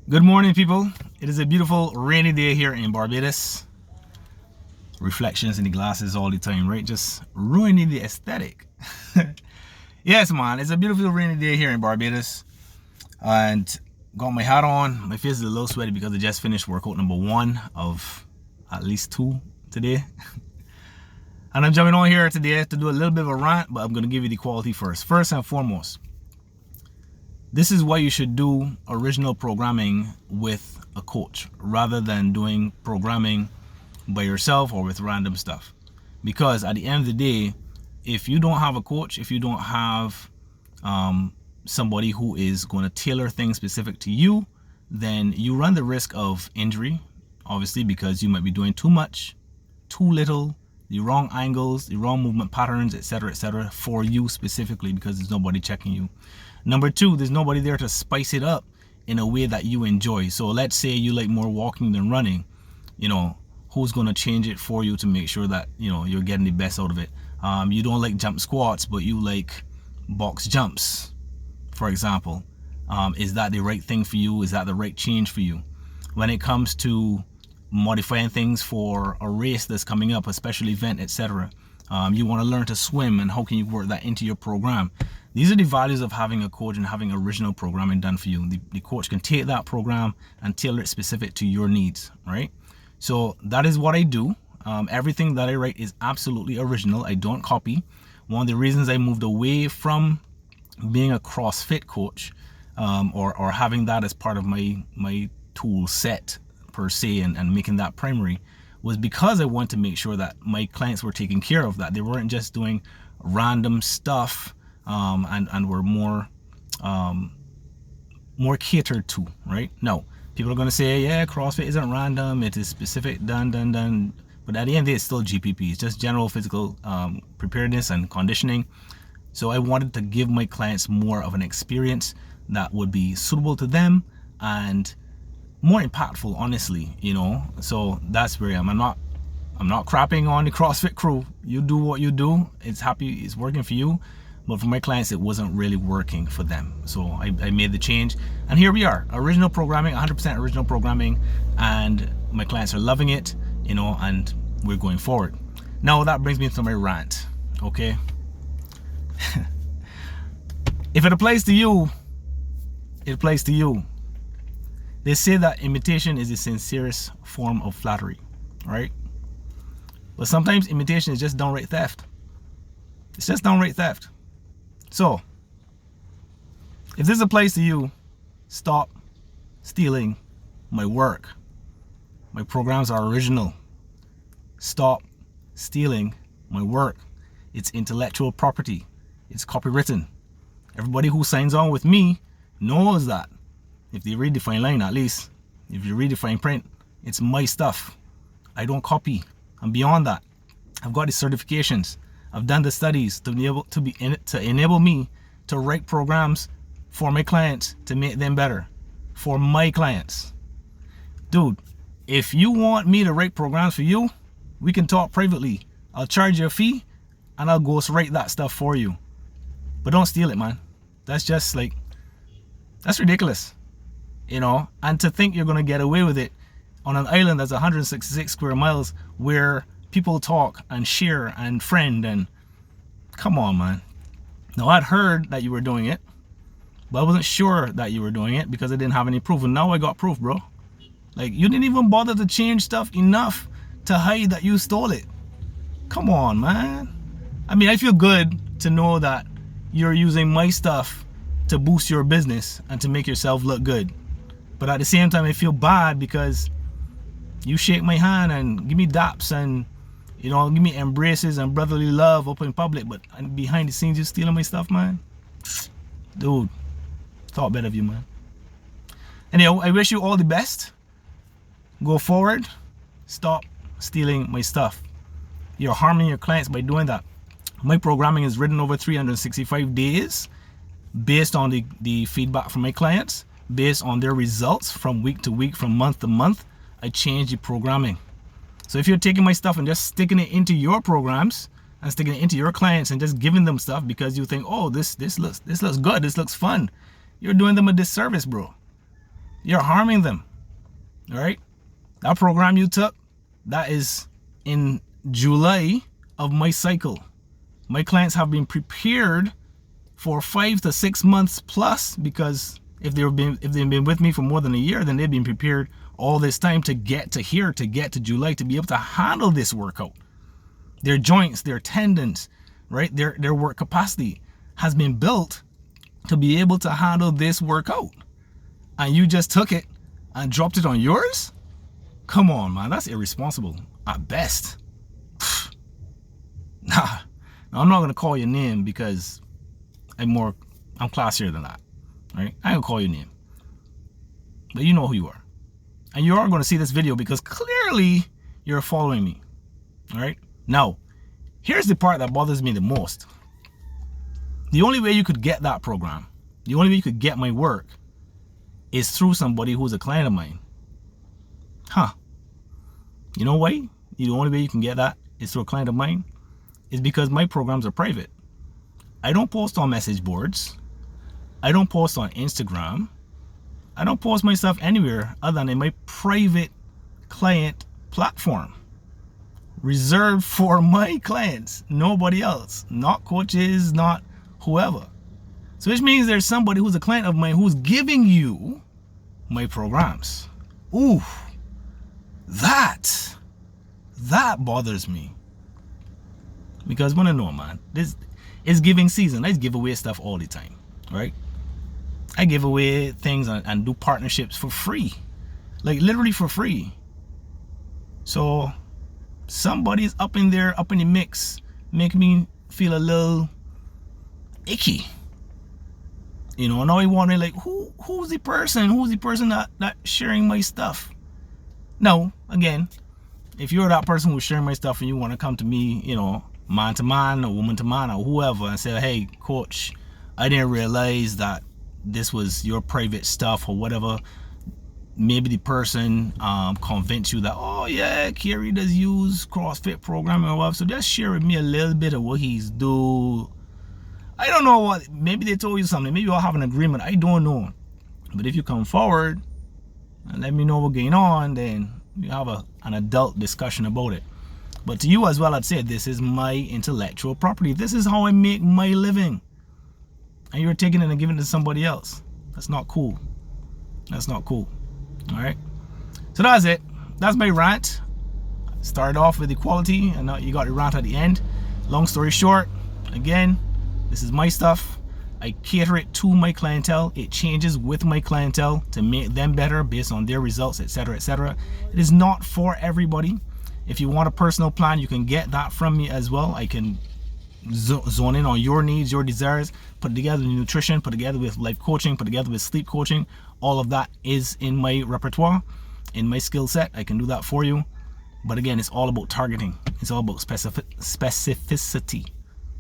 Good morning, people. It is a beautiful rainy day here in Barbados. Reflections in the glasses all the time, right? Just ruining the aesthetic. Yes, man. It's a beautiful rainy day here in Barbados. And got my hat on. My face is a little sweaty because I just finished workout number 1 of at least 2 today. And I'm jumping on here today to do a little bit of a rant, but I'm going to give you the quality first. First and foremost, this is why you should do original programming with a coach rather than doing programming by yourself or with random stuff. Because at the end of the day, if you don't have a coach, if you don't have somebody who is going to tailor things specific to you, then you run the risk of injury, obviously, because you might be doing too much, too little, the wrong angles, the wrong movement patterns, etc., for you specifically, because there's nobody checking you. Number 2, there's nobody there to spice it up in a way that you enjoy. So let's say you like more walking than running, who's going to change it for you to make sure that, you're getting the best out of it. You don't like jump squats, but you like box jumps, for example. Is that the right thing for you? Is that the right change for you? When it comes to modifying things for a race that's coming up, a special event, etc., you want to learn to swim, and how can you work that into your program? These are the values of having a coach and having original programming done for you. The coach can take that program and tailor it specific to your needs, right? So that is what I do. Everything that I write is absolutely original. I don't copy. One of the reasons I moved away from being a CrossFit coach, or having that as part of my tool set per se, and making that primary, was because I want to make sure that my clients were taken care of, that they weren't just doing random stuff, and were more catered to, right? No, people are going to say, yeah, CrossFit isn't random, it is specific, done. But at the end of the day, it's still GPP. It's just general physical preparedness and conditioning. So I wanted to give my clients more of an experience that would be suitable to them and more impactful, honestly, So that's where I am. I'm not crapping on the CrossFit crew. You do what you do. It's working for you. But for my clients, it wasn't really working for them. So I made the change. And here we are. Original programming, 100% original programming. And my clients are loving it, and we're going forward. Now that brings me to my rant, okay? If it applies to you, it applies to you. They say that imitation is the sincerest form of flattery, right? But sometimes imitation is just downright theft. It's just downright theft. So, if this applies to you, stop stealing my work. My programs are original. Stop stealing my work. It's intellectual property. It's copywritten. Everybody who signs on with me knows that. If they read the fine line, at least, if you read the fine print, it's my stuff. I don't copy. I'm beyond that. I've got the certifications. I've done the studies to enable me to write programs for my clients to make them better. For my clients. Dude, if you want me to write programs for you, we can talk privately. I'll charge you a fee and I'll go write that stuff for you. But don't steal it, man. That's just that's ridiculous. And to think you're going to get away with it on an island that's 166 square miles where people talk and share and friend, and come on, man. Now, I'd heard that you were doing it, but I wasn't sure that you were doing it because I didn't have any proof. And now I got proof, bro. You didn't even bother to change stuff enough to hide that you stole it. Come on, man. I mean, I feel good to know that you're using my stuff to boost your business and to make yourself look good. But at the same time, I feel bad because you shake my hand and give me daps and, give me embraces and brotherly love up in public. But behind the scenes, you're stealing my stuff, man. Dude, thought better of you, man. Anyhow, I wish you all the best. Go forward. Stop stealing my stuff. You're harming your clients by doing that. My programming is written over 365 days based on the feedback from my clients, based on their results from week to week, from month to month. I change the programming. So if you're taking my stuff and just sticking it into your programs and sticking it into your clients and just giving them stuff because you think, oh, this looks good, this looks fun, you're doing them a disservice, bro. You're harming them. All right? That program you took, that is in July of my cycle. My clients have been prepared for 5 to 6 months plus, because if they've been with me for more than a year, then they've been prepared all this time to get to here, to get to July, to be able to handle this workout. Their joints, their tendons, right? Their work capacity has been built to be able to handle this workout. And you just took it and dropped it on yours? Come on, man, that's irresponsible at best. Nah, I'm not gonna call your name because I'm classier than that, right? I ain't gonna call your name, but you know who you are, and you are gonna see this video because clearly you're following me. All right. Now, here's the part that bothers me the most. The only way you could get that program, the only way you could get my work, is through somebody who's a client of mine. Huh. You know why? The only way you can get that is through a client of mine is because my programs are private. I don't post on message boards. I don't post on Instagram. I don't post my stuff anywhere other than in my private client platform, reserved for my clients, nobody else, not coaches, not whoever. So which means there's somebody who's a client of mine who's giving you my programs. Ooh, that bothers me. Because when I know, man, this is giving season. I give away stuff all the time, right? I give away things and do partnerships for free, like literally for free. So somebody's up in there, up in the mix, make me feel a little icky. You know, now I wonder, like, who's the person that sharing my stuff? No, again, if you're that person who's sharing my stuff and you want to come to me, you know, man to man or woman to man or whoever, and say, hey, coach, I didn't realize that this was your private stuff or whatever. Maybe the person convinced you that, oh yeah, Kerry does use CrossFit programming or whatever, so just share with me a little bit of what he's do. I don't know what, maybe they told you something, maybe you all have an agreement, I don't know. But if you come forward and let me know what's going on, then we have an adult discussion about it. But to you as well, I'd say this is my intellectual property. This is how I make my living. And you're taking it and giving it to somebody else. That's not cool. That's not cool. All right. So that's it. That's my rant. Started off with equality, and now you got the rant at the end. Long story short, again, this is my stuff. I cater it to my clientele. It changes with my clientele to make them better based on their results, etc., etc. It is not for everybody. If you want a personal plan, you can get that from me as well. I can zone in on your needs, your desires, put it together with nutrition, put it together with life coaching, put it together with sleep coaching. All of that is in my repertoire, in my skill set. I can do that for you. But again, it's all about targeting. It's all about specificity.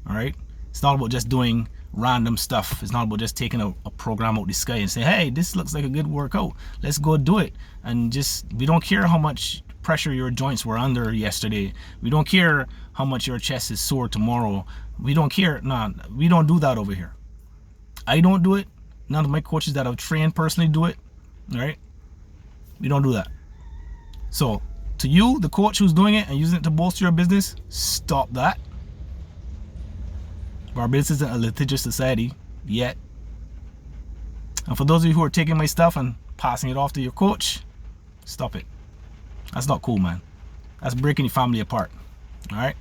All right. It's not about just doing random stuff. It's not about just taking a program out the sky and saying, hey, this looks like a good workout, let's go do it. And just, we don't care how much pressure your joints were under yesterday. We don't care how much your chest is sore tomorrow. We don't care. Nah, we don't do that over here. I don't do it. None of my coaches that I've trained personally do it. All right. We don't do that. So to you, the coach who's doing it and using it to bolster your business, stop that. Barbados isn't a litigious society yet. And for those of you who are taking my stuff and passing it off to your coach, stop it. That's not cool, man. That's breaking the family apart. All right.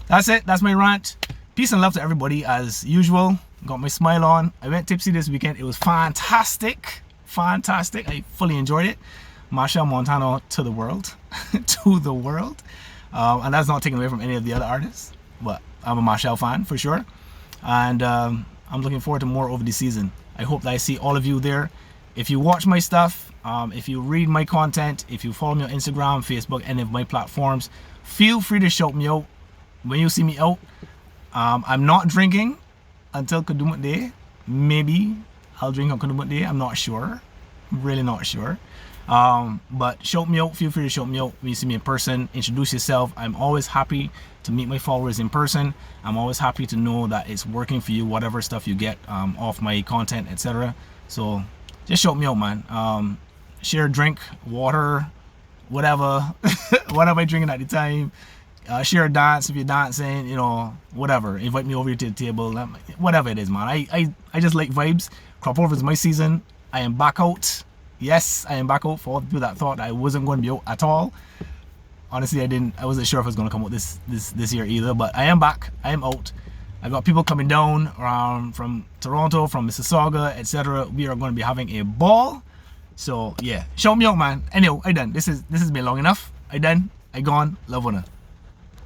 That's it. That's my rant. Peace and love to everybody as usual. Got my smile on. I went tipsy this weekend. It was fantastic. Fantastic. I fully enjoyed it. Marshall Montano to the world. To the world. And that's not taken away from any of the other artists. But I'm a Marshall fan for sure. And I'm looking forward to more over the season. I hope that I see all of you there. If you watch my stuff, if you read my content, if you follow me on Instagram, Facebook, any of my platforms, feel free to shout me out when you see me out. I'm not drinking until Kadumut Day. Maybe I'll drink on Kadumut Day. I'm not sure. I'm really not sure. But shout me out. Feel free to shout me out when you see me in person. Introduce yourself. I'm always happy to meet my followers in person. I'm always happy to know that it's working for you, whatever stuff you get off my content, etc. So just shout me out, man. Share a drink, water, whatever, whatever I drinking at the time. Share a dance if you're dancing, you know, whatever. Invite me over to the table, whatever it is, man. I just like vibes. Crop over is my season. I am back out. Yes, I am back out. For all the people that thought I wasn't going to be out at all, honestly, I wasn't sure if I was going to come out this year either. But I am back. I am out. I got people coming down from Toronto, from Mississauga, etc. We are going to be having a ball. So yeah, shout me out, man. Anyway, I done. This has been long enough. I done. I gone. Love on her.